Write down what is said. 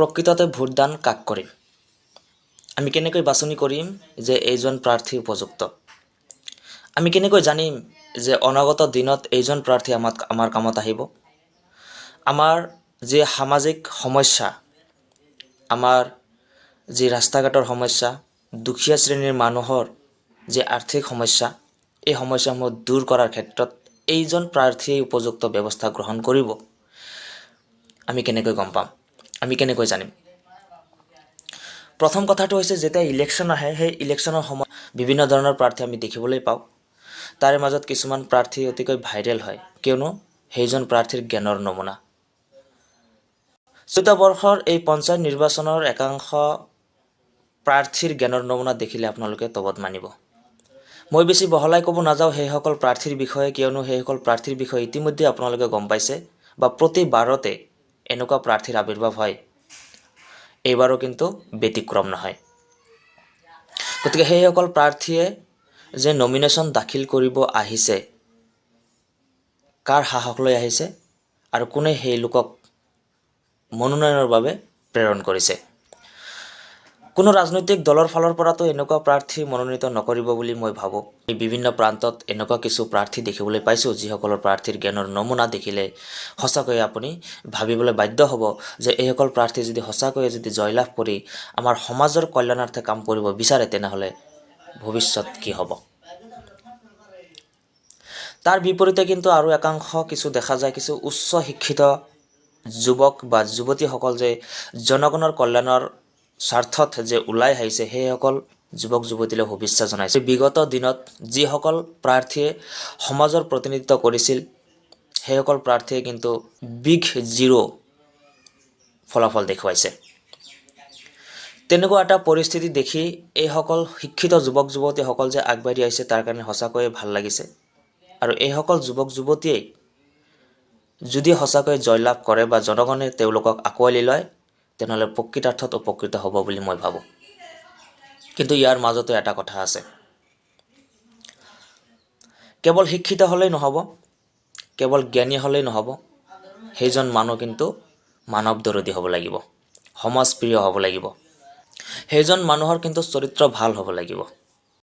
প্ৰকৃততে ভোটদান কাক কৰিম? আমি কেনেকৈ বাছনি কৰিম যে এইজন প্ৰাৰ্থী উপযুক্ত? আমি কেনেকৈ জানিম যে অনাগত দিনত এইজন প্ৰাৰ্থী আমাৰ কামত আহিব? আমাৰ যি সামাজিক সমস্যা, আমাৰ যি ৰাস্তা ঘাটৰ সমস্যা, দুখীয়া শ্ৰেণীৰ মানুহৰ যি আৰ্থিক সমস্যা, এই সমস্যাসমূহ দূৰ কৰাৰ ক্ষেত্ৰত এইজন প্ৰাৰ্থীয়ে উপযুক্ত ব্যৱস্থা গ্ৰহণ কৰিব। আমি কেনেকৈ গম পাম? আমি কেনেকৈ জানিম? প্ৰথম কথাটো হৈছে যেতিয়া ইলেকশ্যন আহে, সেই ইলেকশ্যনৰ সময়ত বিভিন্ন ধৰণৰ প্ৰাৰ্থী আমি দেখিবলৈ পাওঁ। তাৰে মাজত কিছুমান প্ৰাৰ্থী অতিকৈ ভাইৰেল হয়, কিয়নো সেইজন প্ৰাৰ্থীৰ জ্ঞানৰ নমুনা। চলিত বৰ্ষৰ এই পঞ্চায়ত নিৰ্বাচনৰ একাংশ প্ৰাৰ্থীৰ জ্ঞানৰ নমুনা দেখিলে আপোনালোকে তবত মানিব। মই বেছি বহলাই ক'ব নাযাওঁ সেইসকল প্ৰাৰ্থীৰ বিষয়ে, কিয়নো সেইসকল প্ৰাৰ্থীৰ বিষয়ে ইতিমধ্যে আপোনালোকে গম পাইছে বা প্ৰতিবাৰতে এনেকুৱা প্ৰাৰ্থীৰ আৱিৰ্ভাৱ হয়। এইবাৰো কিন্তু ব্যতিক্ৰম নহয়। গতিকে সেইসকল প্ৰাৰ্থীয়ে যে নমিনেশ্যন দাখিল কৰিব আহিছে, কাৰ সাহস লৈ আহিছে আৰু কোনে সেই লোকক মনোনয়নৰ বাবে প্ৰেৰণ কৰিছে? কোনো ৰাজনৈতিক দলৰ ফালৰ পৰাতো এনেকুৱা প্ৰাৰ্থী মনোনীত নকৰিব বুলি মই ভাবোঁ। বিভিন্ন প্ৰান্তত এনেকুৱা কিছু প্ৰাৰ্থী দেখিবলৈ পাইছোঁ, যিসকলৰ প্ৰাৰ্থীৰ জ্ঞানৰ নমুনা দেখিলে সঁচাকৈয়ে আপুনি ভাবিবলৈ বাধ্য হ'ব যে এইসকল প্ৰাৰ্থী যদি সঁচাকৈয়ে যদি জয়লাভ কৰি আমাৰ সমাজৰ কল্যাণাৰ্থে কাম কৰিব বিচাৰে, তেনেহ'লে ভৱিষ্যত কি হ'ব? তাৰ বিপৰীতে কিন্তু আৰু একাংশ কিছু দেখা যায়, কিছু উচ্চ শিক্ষিত যুৱক বা যুৱতীসকল যে জনগণৰ কল্যাণৰ স্বাৰ্থত যে ওলাই আহিছে, সেইসকল যুৱক যুৱতীলৈ শুভেচ্ছা জনাইছে। বিগত দিনত যিসকল প্ৰাৰ্থীয়ে সমাজৰ প্ৰতিনিধিত্ব কৰিছিল, সেইসকল প্ৰাৰ্থীয়ে কিন্তু বিগ জিৰ' ফলাফল দেখুৱাইছে। তেনেকুৱা এটা পৰিস্থিতি দেখি এইসকল শিক্ষিত যুৱক যুৱতীসকল যে আগবাঢ়ি আহিছে, তাৰ কাৰণে সঁচাকৈয়ে ভাল লাগিছে। আৰু এইসকল যুৱক যুৱতীয়ে যদি সঁচাকৈ জয়লাভ কৰে বা জনগণে তেওঁলোকক আঁকোৱালি লয়, তেনেহ'লে প্ৰকৃতাৰ্থত উপকৃত হ'ব বুলি মই ভাবোঁ। কিন্তু ইয়াৰ মাজতো এটা কথা আছে, কেৱল শিক্ষিত হ'লেই নহ'ব, কেৱল জ্ঞানী হ'লেই নহ'ব, সেইজন মানুহ কিন্তু মানৱ দৰদী হ'ব লাগিব, সমাজপ্ৰিয় হ'ব লাগিব, সেইজন মানুহৰ কিন্তু চৰিত্ৰ ভাল হ'ব লাগিব।